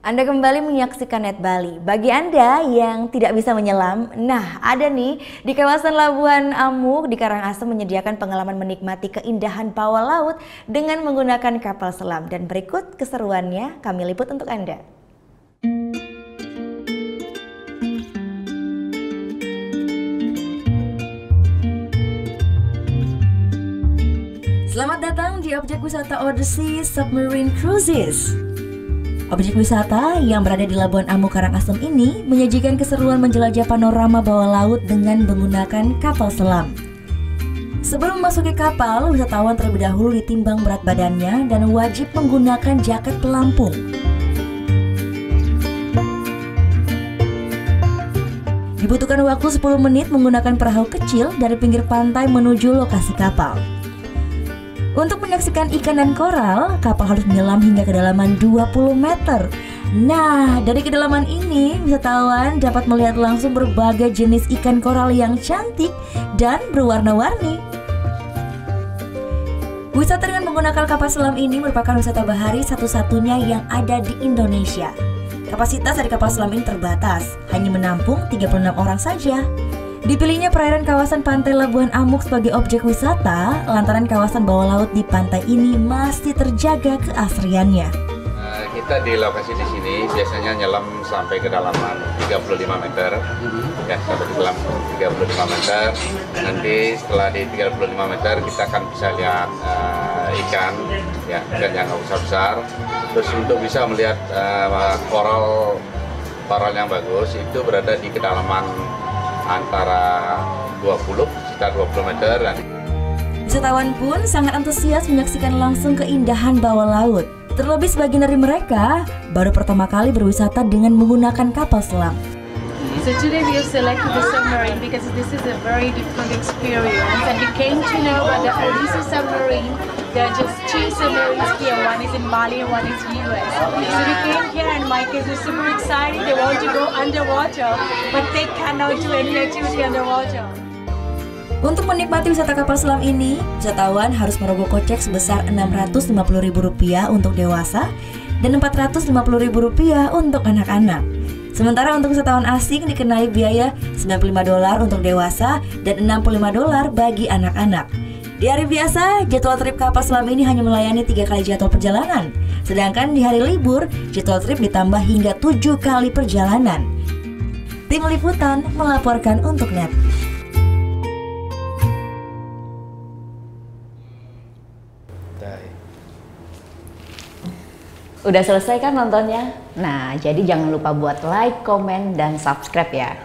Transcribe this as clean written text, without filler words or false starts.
Anda kembali menyaksikan Net Bali. Bagi Anda yang tidak bisa menyelam, nah ada nih di kawasan Labuan Amuk di Karangasem menyediakan pengalaman menikmati keindahan bawah laut dengan menggunakan kapal selam. Dan berikut keseruannya kami liput untuk Anda. Selamat datang di objek wisata Odyssey Submarine Cruises. Objek wisata yang berada di Labuan Amuk Karangasem ini menyajikan keseruan menjelajah panorama bawah laut dengan menggunakan kapal selam. Sebelum memasuki kapal, wisatawan terlebih dahulu ditimbang berat badannya dan wajib menggunakan jaket pelampung. Dibutuhkan waktu 10 menit menggunakan perahu kecil dari pinggir pantai menuju lokasi kapal. Untuk menyaksikan ikan dan koral, kapal harus menyelam hingga kedalaman 20 meter. Nah, dari kedalaman ini, wisatawan dapat melihat langsung berbagai jenis ikan koral yang cantik dan berwarna-warni. Wisata dengan menggunakan kapal selam ini merupakan wisata bahari satu-satunya yang ada di Indonesia. Kapasitas dari kapal selam ini terbatas, hanya menampung 36 orang saja. Dipilihnya perairan kawasan pantai Labuan Amuk sebagai objek wisata lantaran kawasan bawah laut di pantai ini masih terjaga keasriannya. Kita di lokasi di sini biasanya nyelam sampai kedalaman 35 meter, ya sampai di dalam 35 meter. Nanti setelah di 35 meter kita akan bisa lihat ikan, ya ikan yang besar-besar. Terus untuk bisa melihat koral yang bagus itu berada di kedalaman antara sekitar 20 meter. Wisatawan pun sangat antusias menyaksikan langsung keindahan bawah laut. Terlebih sebagian dari mereka baru pertama kali berwisata dengan menggunakan kapal selam. So today we have selected the submarine because this is a very different experience, and we came to know about the Odyssey submarine. There are just two submarines here, one is in Bali and one is US. So we came here and my kids are super excited, they want to go underwater, but they cannot do any activity underwater. Untuk menikmati wisata kapal selam ini, wisatawan harus merogoh kocek sebesar Rp650.000 untuk dewasa dan Rp450.000 untuk anak-anak. Sementara untuk wisatawan asing dikenai biaya $95 untuk dewasa dan $65 bagi anak-anak. Di hari biasa, jadwal trip kapal selam ini hanya melayani 3 kali jadwal perjalanan. Sedangkan di hari libur, jadwal trip ditambah hingga 7 kali perjalanan. Tim Liputan melaporkan untuk Net. Udah selesai kan nontonnya? Nah, jadi jangan lupa buat like, komen, dan subscribe ya.